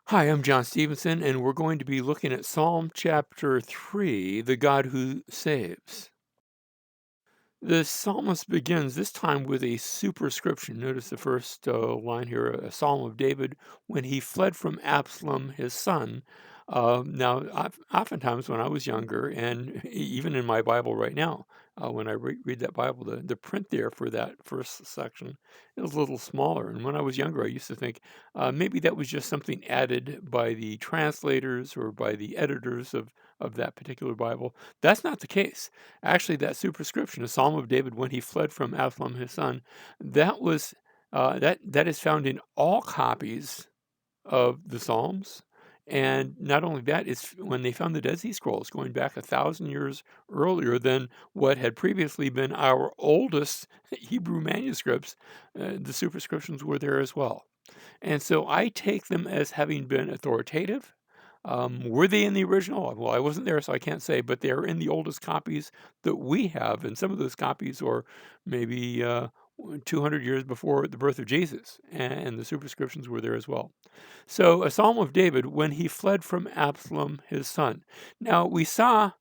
Hi, I'm John Stevenson, and we're going to be looking at Psalm chapter 3, the God who saves. The psalmist begins this time with a superscription. Notice the first line here, a psalm of David when he fled from Absalom, his son. Now, oftentimes when I was younger, and even in my Bible right now, when I read that Bible, the print there for that first section is a little smaller. And when I was younger, I used to think maybe that was just something added by the translators or by the editors of that particular Bible. That's not the case. Actually, that superscription, a Psalm of David when he fled from Absalom his son, that was that is found in all copies of the Psalms. And not only that, it's when they found the Dead Sea Scrolls going back 1,000 years earlier than what had previously been our oldest Hebrew manuscripts, the superscriptions were there as well. And so I take them as having been authoritative. Were they in the original? Well, I wasn't there, so I can't say, but they're in the oldest copies that we have. And some of those copies are maybe 200 years before the birth of Jesus, and the superscriptions were there as well. So, a Psalm of David when he fled from Absalom, his son. Now, we saw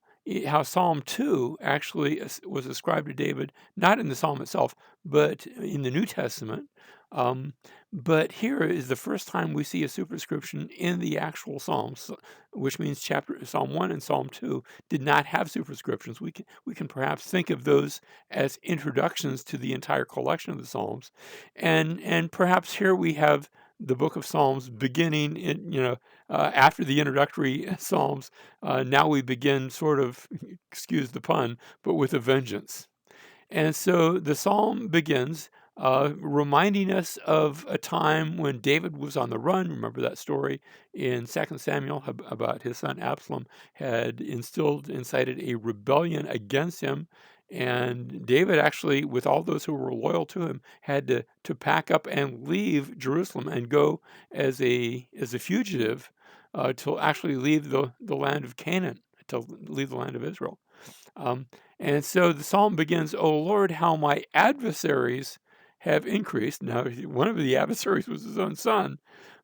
how Psalm 2 actually was ascribed to David, not in the psalm itself, but in the New Testament. Um, but here is the first time we see a superscription in the actual Psalms, which means chapter Psalm 1 and Psalm 2 did not have superscriptions. We can perhaps think of those as introductions to the entire collection of the Psalms. And perhaps here we have the book of Psalms beginning in, after the introductory Psalms. Now we begin sort of, excuse the pun, but with a vengeance. And so the psalm begins reminding us of a time when David was on the run. Remember that story in 2 Samuel about his son Absalom had incited a rebellion against him. And David actually, with all those who were loyal to him, had to pack up and leave Jerusalem and go as a fugitive to actually leave the land of Canaan, to leave the land of Israel. Um, and so the psalm begins, "O Lord, how my adversaries have increased." Now, one of the adversaries was his own son,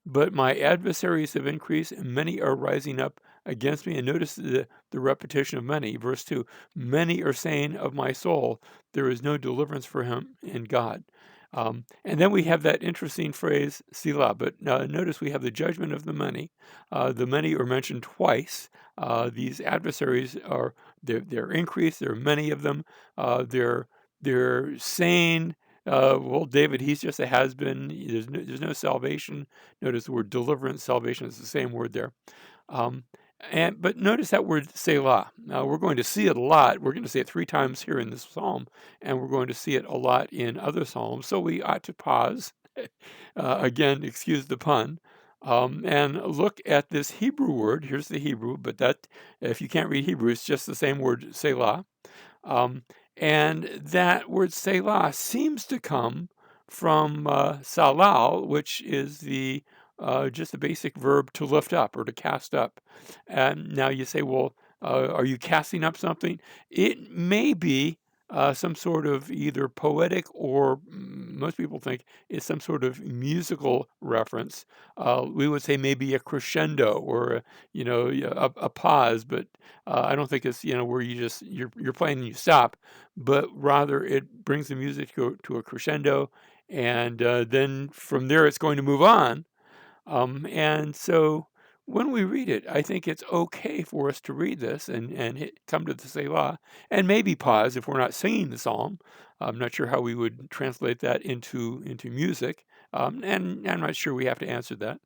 but my adversaries have increased, and many are rising up against me. And notice the repetition of many. Verse 2, many are saying of my soul, there is no deliverance for him in God. And then we have that interesting phrase, Selah. But notice we have the judgment of the many. The many are mentioned twice. These adversaries are they're increased. There are many of them. They're saying, "Well, David, he's just a has been. There's no salvation." Notice the word deliverance, salvation is the same word there. Um, but notice that word Selah. Now we're going to see it a lot. We're going to see it 3 times here in this psalm, and we're going to see it a lot in other psalms. So we ought to pause. Again, excuse the pun. And look at this Hebrew word. Here's the Hebrew, but that if you can't read Hebrew, it's just the same word Selah. Um, and that word Selah seems to come from salal, which is the just the basic verb to lift up or to cast up. And now you say, well, are you casting up something? It may be some sort of either poetic or most people think it's some sort of musical reference. We would say maybe a crescendo or a pause, but I don't think it's where you're playing and you stop, but rather it brings the music to a crescendo, and then from there it's going to move on. And so when we read it, I think it's okay for us to read this and come to the Selah and maybe pause if we're not singing the psalm. I'm not sure how we would translate that into music, and I'm not sure we have to answer that.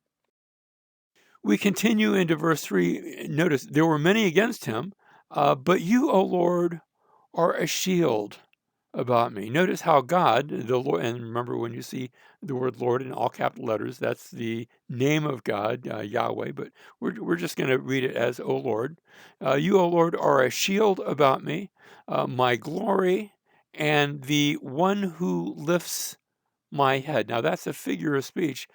We continue into verse 3. Notice, there were many against him, but you, O Lord, are a shield about me. Notice how God, the Lord, and remember when you see the word Lord in all capital letters, that's the name of God, Yahweh, but we're just going to read it as, O Lord. You, O Lord, are a shield about me, my glory, and the one who lifts my head. Now that's a figure of speech,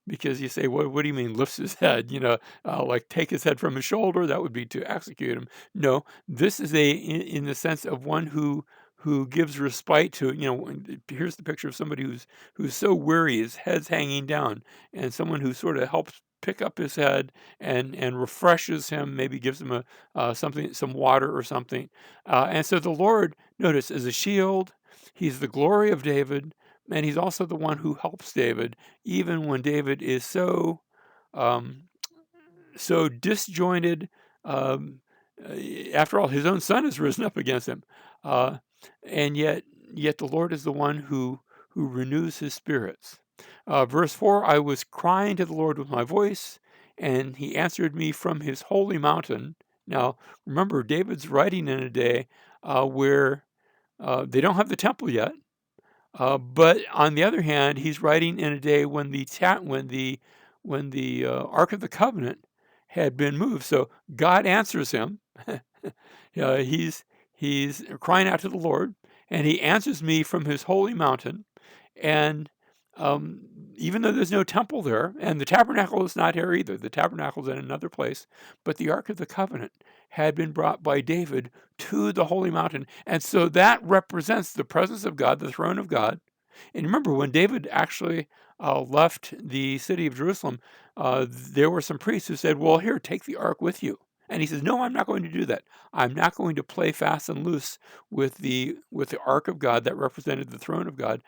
because you say, what do you mean lifts his head? Like take his head from his shoulder. That would be to execute him. No, this is in the sense of one who who gives respite to, here's the picture of somebody who's so weary, his head's hanging down, and someone who sort of helps pick up his head and refreshes him, maybe gives him some water or something. And so the Lord, notice, is a shield. He's the glory of David, and he's also the one who helps David, even when David is um, so disjointed. Um, After all, his own son has risen up against him, uh, and yet the Lord is the one who renews his spirits. Verse 4: I was crying to the Lord with my voice, and he answered me from his holy mountain. Now, remember, David's writing in a day where they don't have the temple yet. But on the other hand, he's writing in a day when the Ark of the Covenant had been moved. So God answers him. He's crying out to the Lord, and he answers me from his holy mountain. And um, even though there's no temple there, and the tabernacle is not here either, the tabernacle is in another place, but the Ark of the Covenant had been brought by David to the holy mountain. And so that represents the presence of God, the throne of God. And remember, when David actually left the city of Jerusalem, there were some priests who said, well, here, take the ark with you. And he says, no, I'm not going to do that. I'm not going to play fast and loose with the ark of God that represented the throne of God.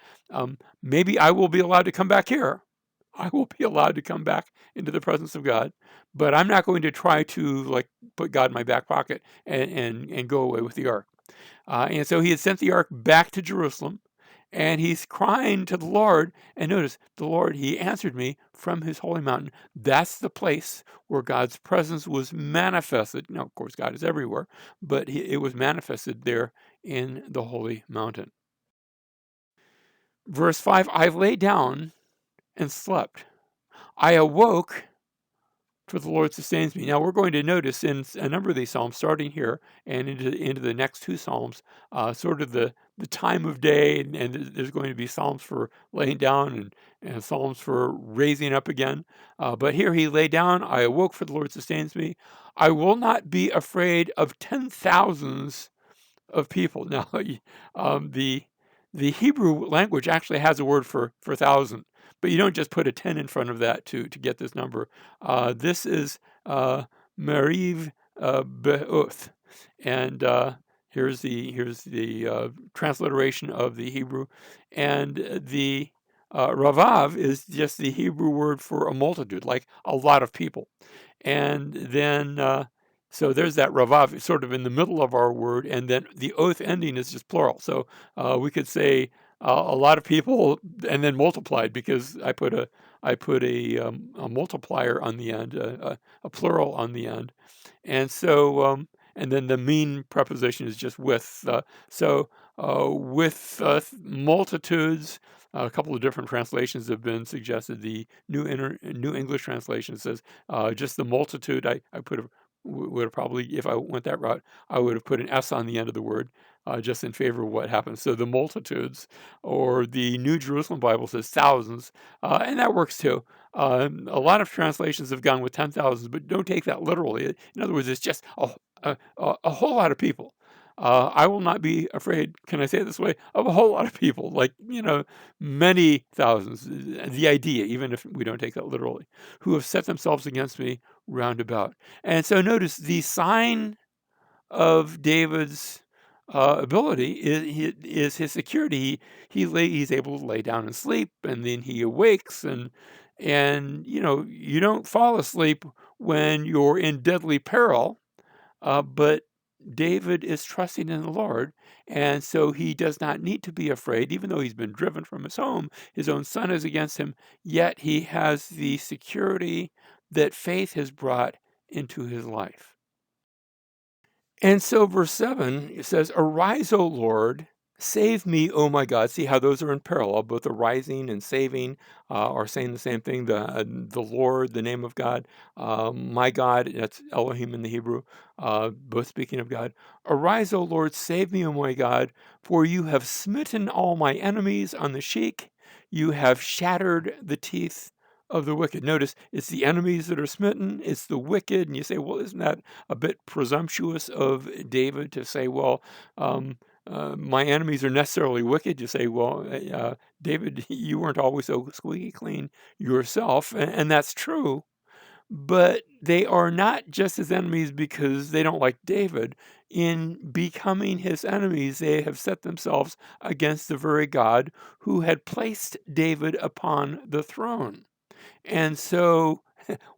Maybe I will be allowed to come back here. I will be allowed to come back into the presence of God, but I'm not going to try to put God in my back pocket and go away with the ark. And so he had sent the ark back to Jerusalem, and he's crying to the Lord. And notice, the Lord, he answered me from his holy mountain. That's the place where God's presence was manifested. Now, of course, God is everywhere, but it was manifested there in the holy mountain. Verse 5, I lay down and slept. I awoke, for the Lord sustains me. Now we're going to notice in a number of these psalms, starting here and into the next two psalms, sort of the time of day, and there's going to be psalms for laying down and psalms for raising up again. But here he lay down, I awoke, for the Lord sustains me. I will not be afraid of 10,000s of people. Now, the Hebrew language actually has a word for thousand, but you don't just put a 10 in front of that to get this number. This is Meriv Be'oth, and here's the transliteration of the Hebrew, and the Ravav is just the Hebrew word for a multitude, like a lot of people, and then. So there's that ravav sort of in the middle of our word, and then the oath ending is just plural. So we could say a lot of people, and then multiplied, because I put a multiplier on the end, a plural on the end, and so and then the mean preposition is just with. With multitudes. A couple of different translations have been suggested. The New English translation says just the multitude. I would have probably, if I went that route, I would have put an S on the end of the word, just in favor of what happens. So the multitudes, or the New Jerusalem Bible says thousands, and that works too. A lot of translations have gone with 10,000, but don't take that literally. In other words, it's just a whole lot of people. I will not be afraid, can I say it this way, of a whole lot of people, many thousands, the idea, even if we don't take that literally, who have set themselves against me round about. And so notice the sign of David's ability is his security. He's able to lay down and sleep, and then he awakes, and you don't fall asleep when you're in deadly peril, but David is trusting in the Lord, and so he does not need to be afraid, even though he's been driven from his home. His own son is against him, yet he has the security that faith has brought into his life. And so verse 7, it says, arise, O Lord, save me, O my God. See how those are in parallel, both arising and saving are saying the same thing. The Lord, the name of God, my God, that's Elohim in the Hebrew, both speaking of God. Arise, O Lord, save me, O my God, for you have smitten all my enemies on the cheek. You have shattered the teeth of the wicked. Notice, it's the enemies that are smitten, it's the wicked. And you say, well, isn't that a bit presumptuous of David to say, well, my enemies are necessarily wicked. You say, well, David, you weren't always so squeaky clean yourself, and that's true. But they are not just his enemies because they don't like David. In becoming his enemies, they have set themselves against the very God who had placed David upon the throne. And so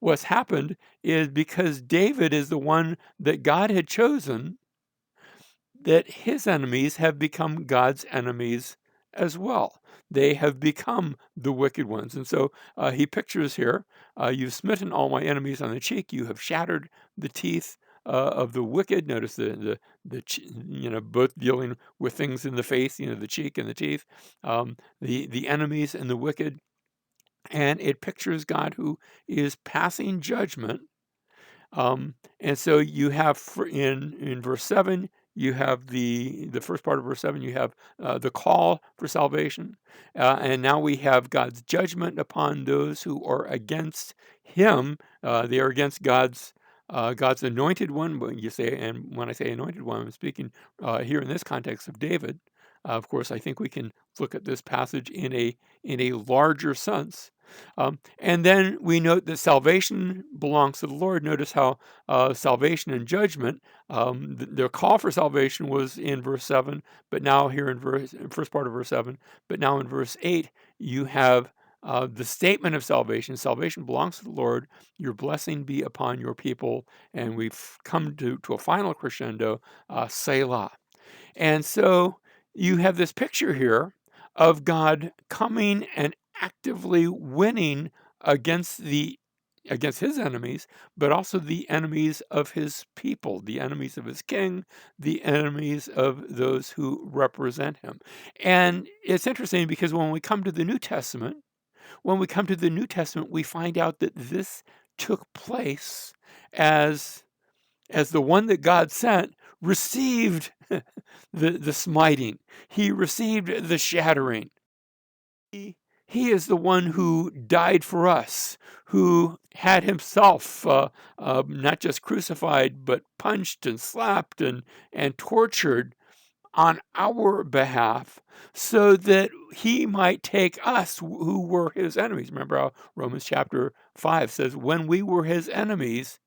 what's happened is because David is the one that God had chosen, that his enemies have become God's enemies as well. They have become the wicked ones. And so he pictures here, you've smitten all my enemies on the cheek, you have shattered the teeth of the wicked. Notice both dealing with things in the face, the cheek and the teeth, the enemies and the wicked. And it pictures God who is passing judgment. And so you have in verse 7, you have the first part of verse 7, you have the call for salvation. And now we have God's judgment upon those who are against him. They are against God's anointed one. When you say, and when I say anointed one, I'm speaking here in this context of David. Of course, I think we can look at this passage in a larger sense. And then we note that salvation belongs to the Lord. Notice how salvation and judgment, their call for salvation was in verse 7, but now here in first part of verse 7, but now in verse 8, you have the statement of salvation. Salvation belongs to the Lord. Your blessing be upon your people. And we've come to a final crescendo, Selah. And so you have this picture here of God coming and actively winning against his enemies, but also the enemies of his people, the enemies of his king, the enemies of those who represent him. And it's interesting because when we come to the New Testament, we find out that this took place as the one that God sent received the smiting. He received the shattering. He is the one who died for us, who had himself not just crucified, but punched and slapped and tortured on our behalf so that he might take us who were his enemies. Remember how Romans chapter 5 says, when we were his enemies,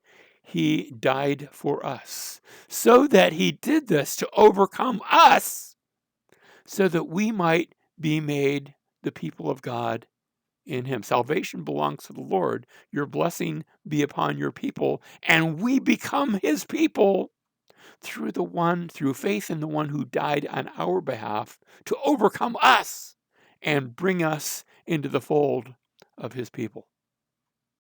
he died for us, so that he did this to overcome us, so that we might be made the people of God in him. Salvation belongs to the Lord. Your blessing be upon your people, and we become his people through faith in the one who died on our behalf to overcome us and bring us into the fold of his people.